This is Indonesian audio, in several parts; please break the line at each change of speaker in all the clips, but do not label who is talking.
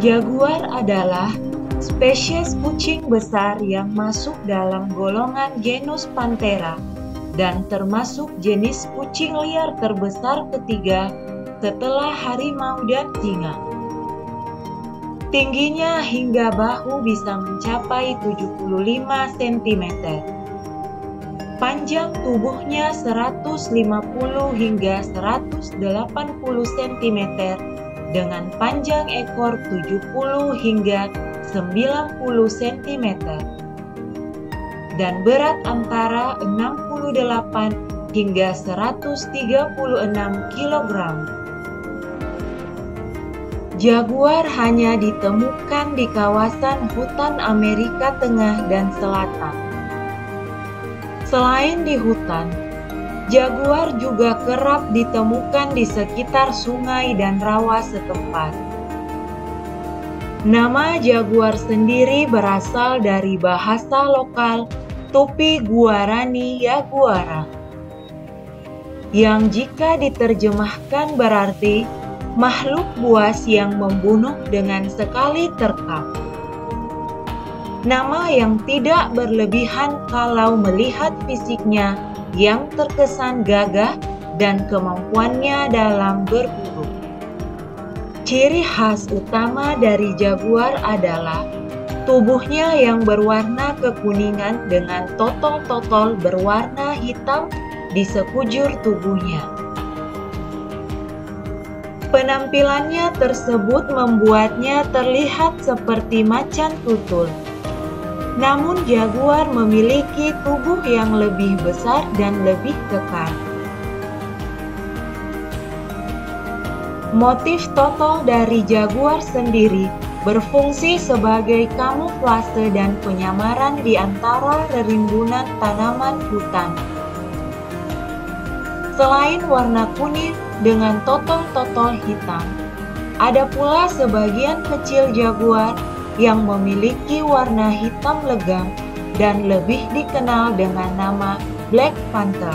Jaguar adalah spesies kucing besar yang masuk dalam golongan genus Panthera dan termasuk jenis kucing liar terbesar ketiga setelah harimau dan singa. Tingginya hingga bahu bisa mencapai 75 cm. Panjang tubuhnya 150 hingga 180 cm dengan panjang ekor 70 hingga 90 cm dan berat antara 68 hingga 136 kg. Jaguar hanya ditemukan di kawasan hutan Amerika Tengah dan Selatan. Selain di hutan, jaguar juga kerap ditemukan di sekitar sungai dan rawa setempat. Nama jaguar sendiri berasal dari bahasa lokal Tupi Guarani Yaguara, yang jika diterjemahkan berarti makhluk buas yang membunuh dengan sekali terkam. Nama yang tidak berlebihan kalau melihat fisiknya yang terkesan gagah dan kemampuannya dalam berburu. Ciri khas utama dari jaguar adalah tubuhnya yang berwarna kekuningan dengan totol-totol berwarna hitam di sekujur tubuhnya. Penampilannya tersebut membuatnya terlihat seperti macan tutul. Namun jaguar memiliki tubuh yang lebih besar dan lebih kekar. Motif totol dari jaguar sendiri berfungsi sebagai kamuflase dan penyamaran di antara rerimbunan tanaman hutan. Selain warna kuning dengan totol-totol hitam, ada pula sebagian kecil jaguar yang memiliki warna hitam legam dan lebih dikenal dengan nama Black Panther.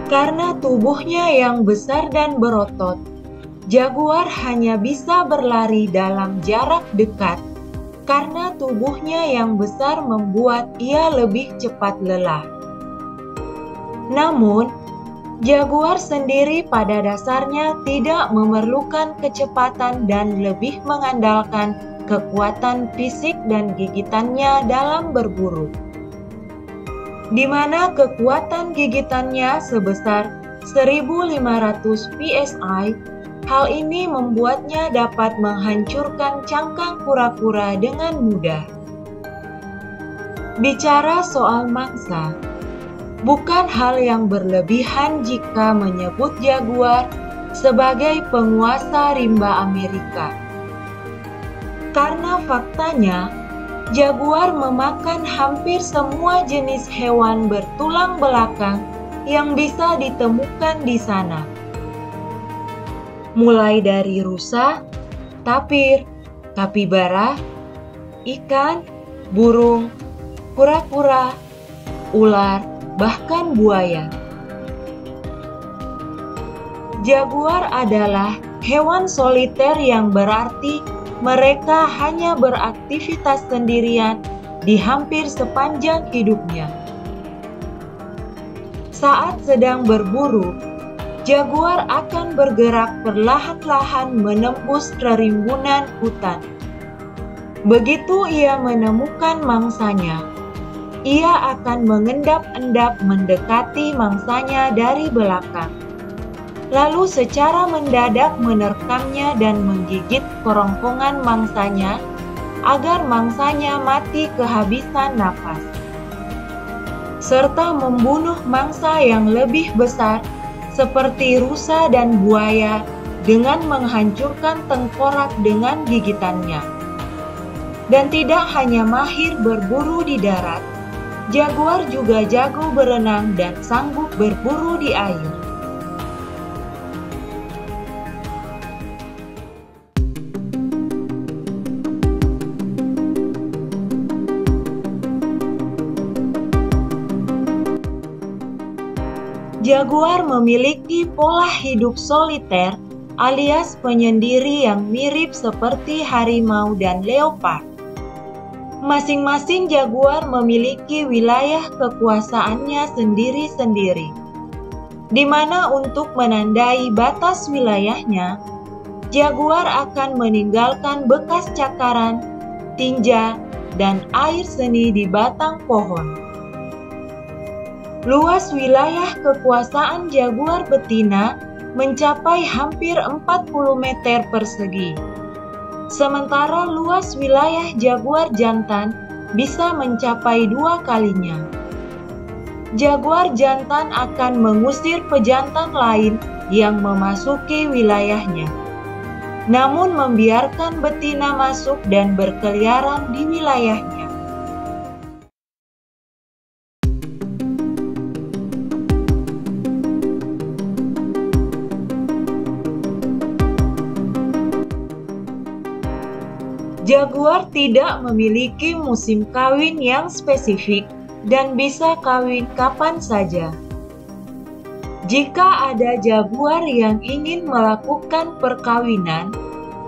Karena tubuhnya yang besar dan berotot, jaguar hanya bisa berlari dalam jarak dekat. Karena tubuhnya yang besar membuat ia lebih cepat lelah. Namun, jaguar sendiri pada dasarnya tidak memerlukan kecepatan dan lebih mengandalkan kekuatan fisik dan gigitannya dalam berburu, di mana kekuatan gigitannya sebesar 1500 psi. Hal ini membuatnya dapat menghancurkan cangkang kura-kura dengan mudah. Bicara soal mangsa, bukan hal yang berlebihan jika menyebut jaguar sebagai penguasa rimba Amerika. Karena faktanya, jaguar memakan hampir semua jenis hewan bertulang belakang yang bisa ditemukan di sana. Mulai dari rusa, tapir, kapibara, ikan, burung, kura-kura, ular, bahkan buaya. Jaguar adalah hewan soliter yang berarti mereka hanya beraktivitas sendirian di hampir sepanjang hidupnya. Saat sedang berburu, jaguar akan bergerak perlahan-lahan menembus rerimbunan hutan. Begitu ia menemukan mangsanya, ia akan mengendap-endap mendekati mangsanya dari belakang. Lalu secara mendadak menerkamnya dan menggigit kerongkongan mangsanya agar mangsanya mati kehabisan napas, serta membunuh mangsa yang lebih besar seperti rusa dan buaya dengan menghancurkan tengkorak dengan gigitannya. Dan tidak hanya mahir berburu di darat, jaguar juga jago berenang dan sanggup berburu di air. Jaguar memiliki pola hidup soliter alias penyendiri yang mirip seperti harimau dan leopard. Masing-masing jaguar memiliki wilayah kekuasaannya sendiri-sendiri, di mana untuk menandai batas wilayahnya, jaguar akan meninggalkan bekas cakaran, tinja, dan air seni di batang pohon. Luas wilayah kekuasaan jaguar betina mencapai hampir 40 meter persegi. Sementara luas wilayah jaguar jantan bisa mencapai 2 kalinya. Jaguar jantan akan mengusir pejantan lain yang memasuki wilayahnya, namun membiarkan betina masuk dan berkeliaran di wilayahnya. Jaguar tidak memiliki musim kawin yang spesifik dan bisa kawin kapan saja. Jika ada jaguar yang ingin melakukan perkawinan,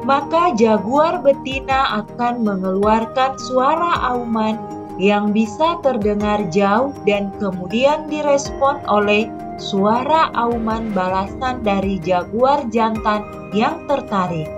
maka jaguar betina akan mengeluarkan suara auman yang bisa terdengar jauh dan kemudian direspon oleh suara auman balasan dari jaguar jantan yang tertarik.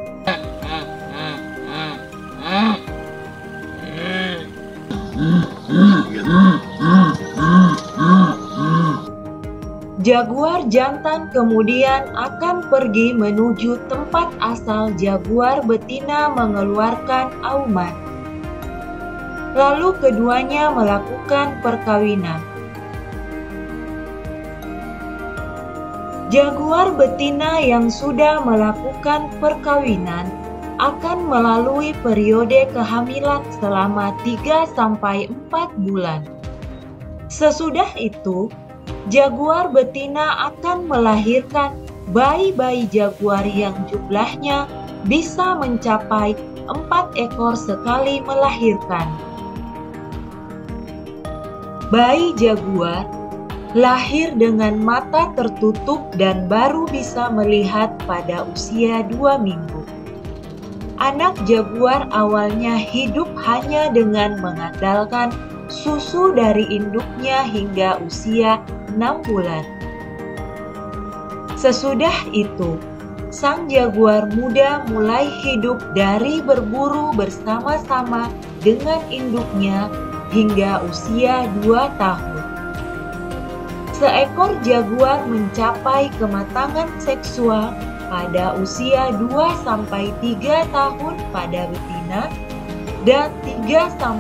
Jaguar jantan kemudian akan pergi menuju tempat asal jaguar betina mengeluarkan auman. Lalu keduanya melakukan perkawinan. Jaguar betina yang sudah melakukan perkawinan akan melalui periode kehamilan selama 3-4 bulan. Sesudah itu, jaguar betina akan melahirkan bayi-bayi jaguar yang jumlahnya bisa mencapai 4 ekor sekali melahirkan. Bayi jaguar lahir dengan mata tertutup dan baru bisa melihat pada usia 2 minggu. Anak jaguar awalnya hidup hanya dengan mengandalkan susu dari induknya hingga usia 6 bulan. Sesudah itu, sang jaguar muda mulai hidup dari berburu bersama-sama dengan induknya hingga usia 2 tahun. Seekor jaguar mencapai kematangan seksual pada usia 2-3 tahun pada betina dan 3-4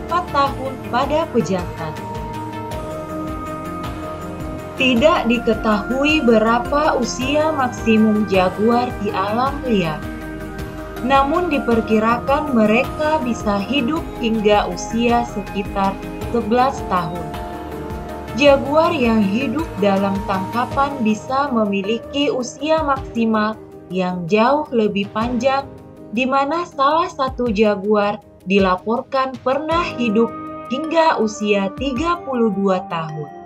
tahun pada pejantan. Tidak diketahui berapa usia maksimum jaguar di alam liar, namun diperkirakan mereka bisa hidup hingga usia sekitar 11 tahun. Jaguar yang hidup dalam tangkapan bisa memiliki usia maksimal yang jauh lebih panjang, di mana salah satu jaguar dilaporkan pernah hidup hingga usia 32 tahun.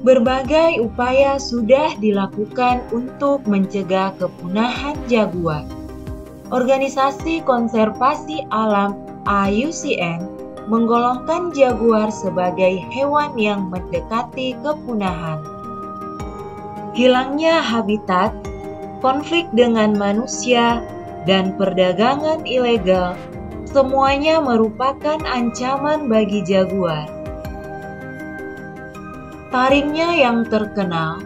Berbagai upaya sudah dilakukan untuk mencegah kepunahan jaguar. Organisasi Konservasi Alam IUCN menggolongkan jaguar sebagai hewan yang mendekati kepunahan. Hilangnya habitat, konflik dengan manusia, dan perdagangan ilegal, semuanya merupakan ancaman bagi jaguar. Taringnya yang terkenal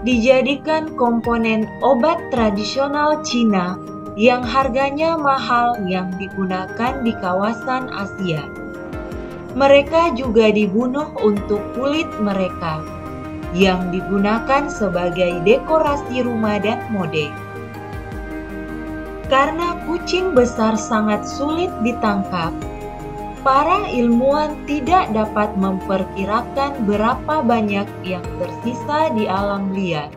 dijadikan komponen obat tradisional Cina yang harganya mahal yang digunakan di kawasan Asia. Mereka juga dibunuh untuk kulit mereka yang digunakan sebagai dekorasi rumah dan mode. Karena kucing besar sangat sulit ditangkap, para ilmuwan tidak dapat memperkirakan berapa banyak yang tersisa di alam liar.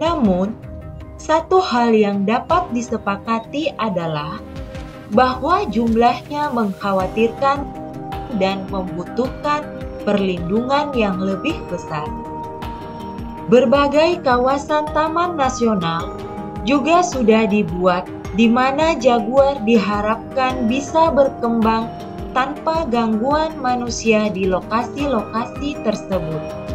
Namun, Satu hal yang dapat disepakati adalah bahwa jumlahnya mengkhawatirkan dan membutuhkan perlindungan yang lebih besar. Berbagai kawasan taman nasional juga sudah dibuat di mana jaguar diharapkan bisa berkembang tanpa gangguan manusia di lokasi-lokasi tersebut.